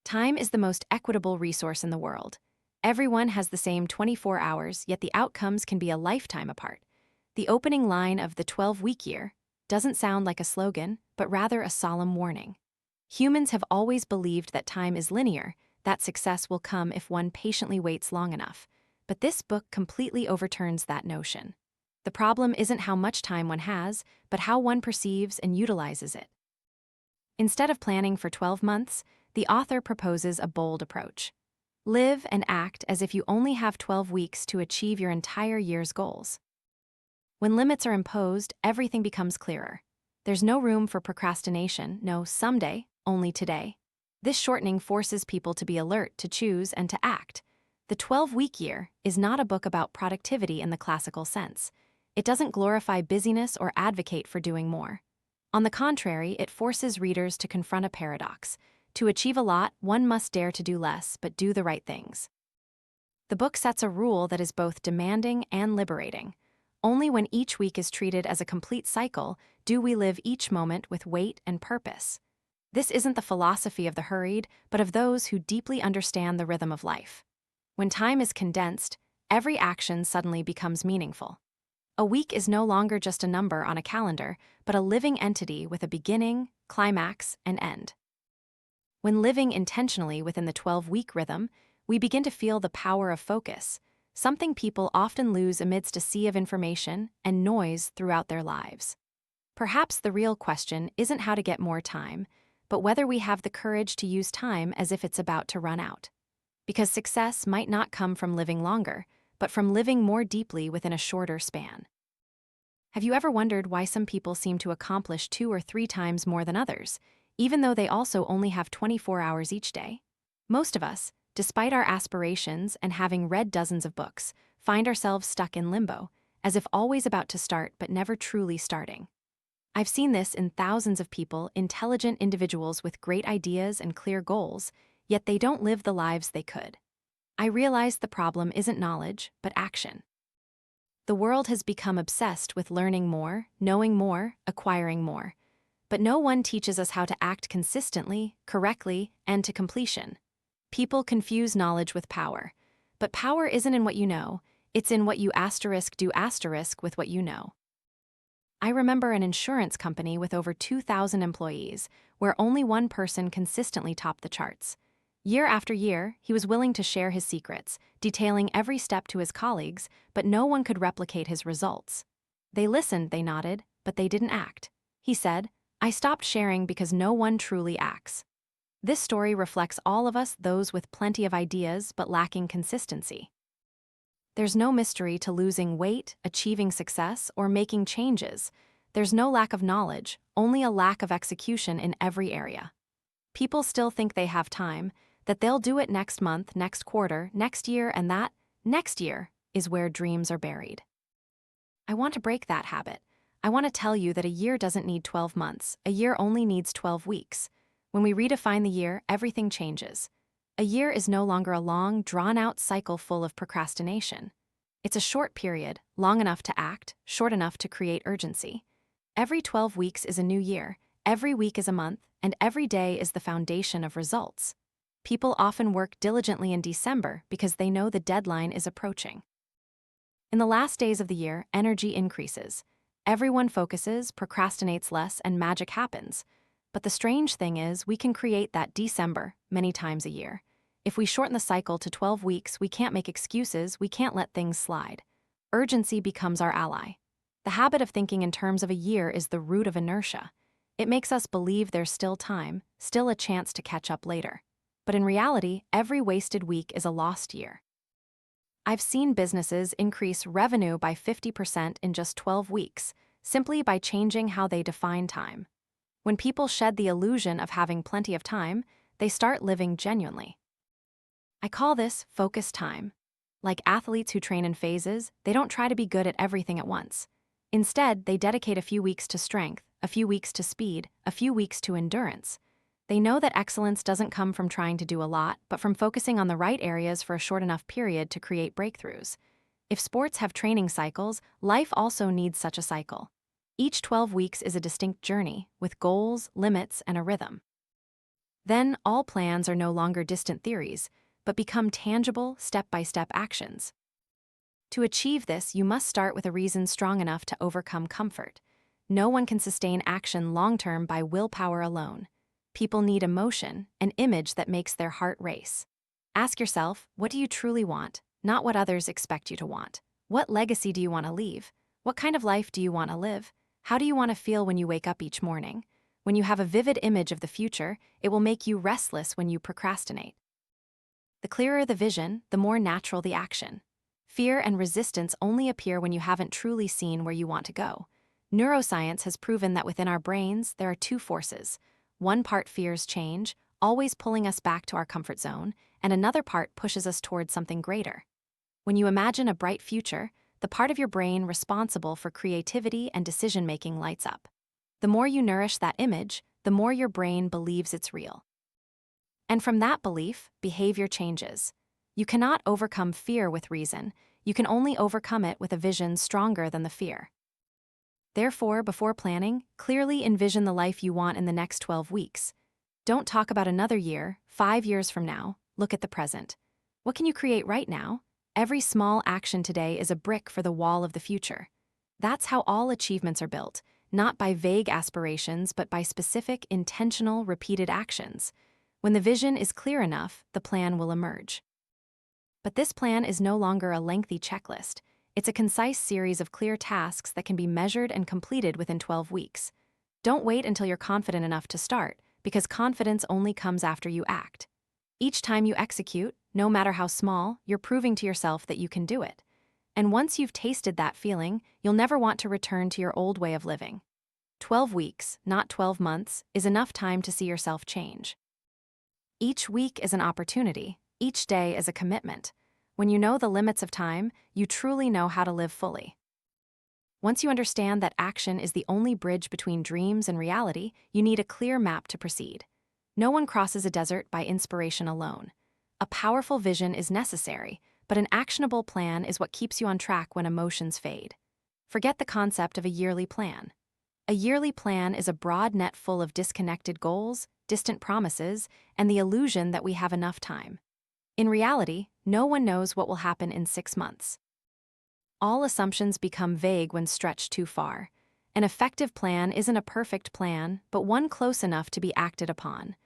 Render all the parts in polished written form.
Time is the most equitable resource in the world. Everyone has the same 24 hours, yet the outcomes can be a lifetime apart. The opening line of the 12-week year doesn't sound like a slogan, but rather a solemn warning. Humans have always believed that time is linear, that success will come if one patiently waits long enough. But this book completely overturns that notion. The problem isn't how much time one has, but how one perceives and utilizes it. Instead of planning for 12 months, the author proposes a bold approach. Live and act as if you only have 12 weeks to achieve your entire year's goals. When limits are imposed, everything becomes clearer. There's no room for procrastination, no someday, only today. This shortening forces people to be alert, to choose, and to act. The 12-week year is not a book about productivity in the classical sense. It doesn't glorify busyness or advocate for doing more. On the contrary, it forces readers to confront a paradox. To achieve a lot, one must dare to do less, but do the right things. The book sets a rule that is both demanding and liberating. Only when each week is treated as a complete cycle do we live each moment with weight and purpose. This isn't the philosophy of the hurried, but of those who deeply understand the rhythm of life. When time is condensed, every action suddenly becomes meaningful. A week is no longer just a number on a calendar, but a living entity with a beginning, climax, and end. When living intentionally within the 12-week rhythm, we begin to feel the power of focus, something people often lose amidst a sea of information and noise throughout their lives. Perhaps the real question isn't how to get more time, but whether we have the courage to use time as if it's about to run out. Because success might not come from living longer, but from living more deeply within a shorter span. Have you ever wondered why some people seem to accomplish 2 or 3 times more than others, even though they also only have 24 hours each day? Most of us, despite our aspirations and having read dozens of books, find ourselves stuck in limbo, as if always about to start but never truly starting. I've seen this in thousands of people, intelligent individuals with great ideas and clear goals, yet they don't live the lives they could. I realize the problem isn't knowledge, but action. The world has become obsessed with learning more, knowing more, acquiring more. But no one teaches us how to act consistently, correctly, and to completion. People confuse knowledge with power. But power isn't in what you know, it's in what you do with what you know. I remember an insurance company with over 2,000 employees, where only one person consistently topped the charts. Year after year, he was willing to share his secrets, detailing every step to his colleagues, but no one could replicate his results. They listened, they nodded, but they didn't act. He said, "I stopped sharing because no one truly acts." This story reflects all of us, those with plenty of ideas but lacking consistency. There's no mystery to losing weight, achieving success, or making changes. There's no lack of knowledge, only a lack of execution in every area. People still think they have time, that they'll do it next month, next quarter, next year, and that next year is where dreams are buried. I want to break that habit. I want to tell you that a year doesn't need 12 months, a year only needs 12 weeks. When we redefine the year, everything changes. A year is no longer a long, drawn-out cycle full of procrastination. It's a short period, long enough to act, short enough to create urgency. Every 12 weeks is a new year, every week is a month, and every day is the foundation of results. People often work diligently in December because they know the deadline is approaching. In the last days of the year, energy increases. Everyone focuses, procrastinates less, and magic happens. But the strange thing is, we can create that December many times a year. If we shorten the cycle to 12 weeks, we can't make excuses, we can't let things slide. Urgency becomes our ally. The habit of thinking in terms of a year is the root of inertia. It makes us believe there's still time, still a chance to catch up later. But in reality, every wasted week is a lost year. I've seen businesses increase revenue by 50% in just 12 weeks, simply by changing how they define time. When people shed the illusion of having plenty of time, they start living genuinely. I call this focus time. Like athletes who train in phases, they don't try to be good at everything at once. Instead, they dedicate a few weeks to strength, a few weeks to speed, a few weeks to endurance. They know that excellence doesn't come from trying to do a lot, but from focusing on the right areas for a short enough period to create breakthroughs. If sports have training cycles, life also needs such a cycle. Each 12 weeks is a distinct journey, with goals, limits, and a rhythm. Then all plans are no longer distant theories, but become tangible, step-by-step actions. To achieve this, you must start with a reason strong enough to overcome comfort. No one can sustain action long-term by willpower alone. People need emotion, an image that makes their heart race. Ask yourself, what do you truly want, not what others expect you to want? What legacy do you want to leave? What kind of life do you want to live? How do you want to feel when you wake up each morning? When you have a vivid image of the future, it will make you restless when you procrastinate. The clearer the vision, the more natural the action. Fear and resistance only appear when you haven't truly seen where you want to go. Neuroscience has proven that within our brains, there are two forces. One part fears change, always pulling us back to our comfort zone, and another part pushes us towards something greater. When you imagine a bright future, the part of your brain responsible for creativity and decision-making lights up. The more you nourish that image, the more your brain believes it's real. And from that belief, behavior changes. You cannot overcome fear with reason. You can only overcome it with a vision stronger than the fear. Therefore, before planning, clearly envision the life you want in the next 12 weeks. Don't talk about another year, 5 years from now. Look at the present. What can you create right now? Every small action today is a brick for the wall of the future. That's how all achievements are built, not by vague aspirations, but by specific, intentional, repeated actions. When the vision is clear enough, the plan will emerge. But this plan is no longer a lengthy checklist. It's a concise series of clear tasks that can be measured and completed within 12 weeks. Don't wait until you're confident enough to start, because confidence only comes after you act. Each time you execute, no matter how small, you're proving to yourself that you can do it. And once you've tasted that feeling, you'll never want to return to your old way of living. 12 weeks, not 12 months, is enough time to see yourself change. Each week is an opportunity. Each day is a commitment. When you know the limits of time, you truly know how to live fully. Once you understand that action is the only bridge between dreams and reality, you need a clear map to proceed. No one crosses a desert by inspiration alone. A powerful vision is necessary, but an actionable plan is what keeps you on track when emotions fade. Forget the concept of a yearly plan. A yearly plan is a broad net full of disconnected goals, distant promises, and the illusion that we have enough time. In reality, no one knows what will happen in 6 months. All assumptions become vague when stretched too far. An effective plan isn't a perfect plan, but one close enough to be acted upon.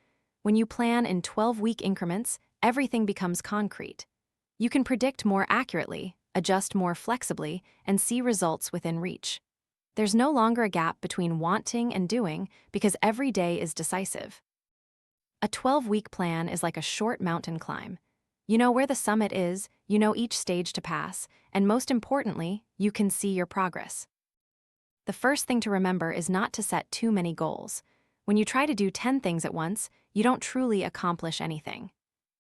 When you plan in 12-week increments, everything becomes concrete. You can predict more accurately, adjust more flexibly, and see results within reach. There's no longer a gap between wanting and doing because every day is decisive. A 12-week plan is like a short mountain climb. You know where the summit is, you know each stage to pass, and most importantly, you can see your progress. The first thing to remember is not to set too many goals. When you try to do 10 things at once, you don't truly accomplish anything.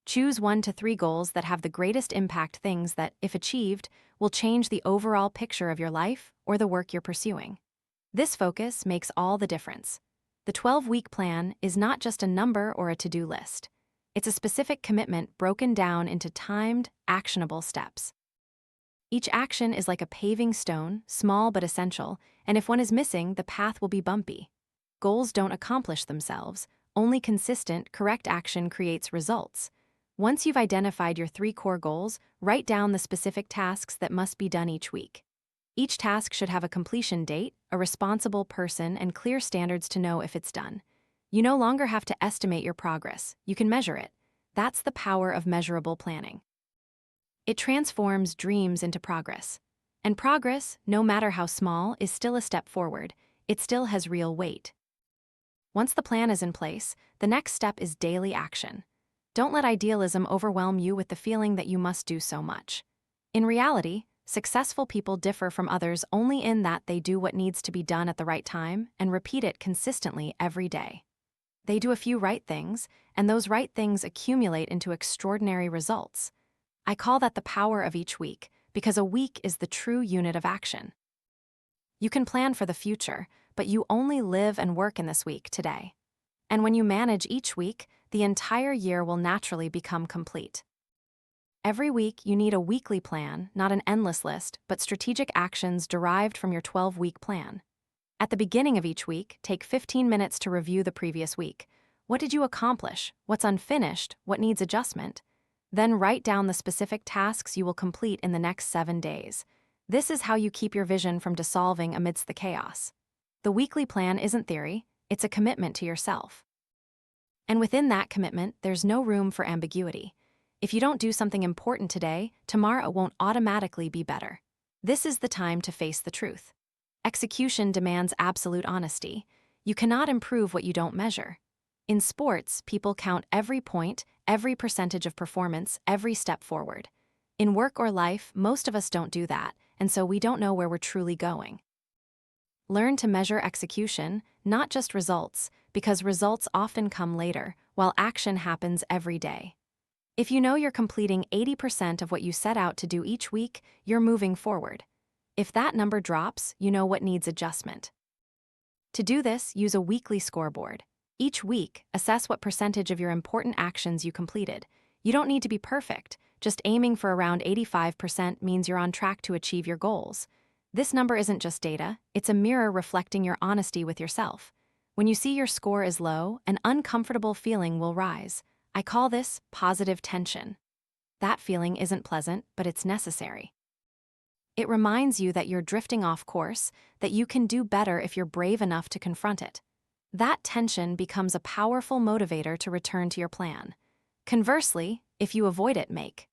Choose 1 to 3 goals that have the greatest impact, things that, if achieved, will change the overall picture of your life or the work you're pursuing. This focus makes all the difference. The 12-week plan is not just a number or a to-do list. It's a specific commitment broken down into timed, actionable steps. Each action is like a paving stone, small but essential, and if one is missing, the path will be bumpy. Goals don't accomplish themselves. Only consistent, correct action creates results. Once you've identified your 3 core goals, write down the specific tasks that must be done each week. Each task should have a completion date, a responsible person, and clear standards to know if it's done. You no longer have to estimate your progress. You can measure it. That's the power of measurable planning. It transforms dreams into progress. And progress, no matter how small, is still a step forward. It still has real weight. Once the plan is in place, the next step is daily action. Don't let idealism overwhelm you with the feeling that you must do so much. In reality, successful people differ from others only in that they do what needs to be done at the right time and repeat it consistently every day. They do a few right things, and those right things accumulate into extraordinary results. I call that the power of each week, because a week is the true unit of action. You can plan for the future, but you only live and work in this week today. And when you manage each week, the entire year will naturally become complete. Every week, you need a weekly plan, not an endless list, but strategic actions derived from your 12-week plan. At the beginning of each week, take 15 minutes to review the previous week. What did you accomplish? What's unfinished? What needs adjustment? Then write down the specific tasks you will complete in the next 7 days. This is how you keep your vision from dissolving amidst the chaos. The weekly plan isn't theory, it's a commitment to yourself. And within that commitment, there's no room for ambiguity. If you don't do something important today, tomorrow won't automatically be better. This is the time to face the truth. Execution demands absolute honesty. You cannot improve what you don't measure. In sports, people count every point, every percentage of performance, every step forward. In work or life, most of us don't do that, and so we don't know where we're truly going. Learn to measure execution, not just results, because results often come later, while action happens every day. If you know you're completing 80% of what you set out to do each week, you're moving forward. If that number drops, you know what needs adjustment. To do this, use a weekly scoreboard. Each week, assess what percentage of your important actions you completed. You don't need to be perfect. Just aiming for around 85% means you're on track to achieve your goals. This number isn't just data, it's a mirror reflecting your honesty with yourself. When you see your score is low, an uncomfortable feeling will rise. I call this positive tension. That feeling isn't pleasant, but it's necessary. It reminds you that you're drifting off course, that you can do better if you're brave enough to confront it. That tension becomes a powerful motivator to return to your plan. Conversely, if you avoid it, make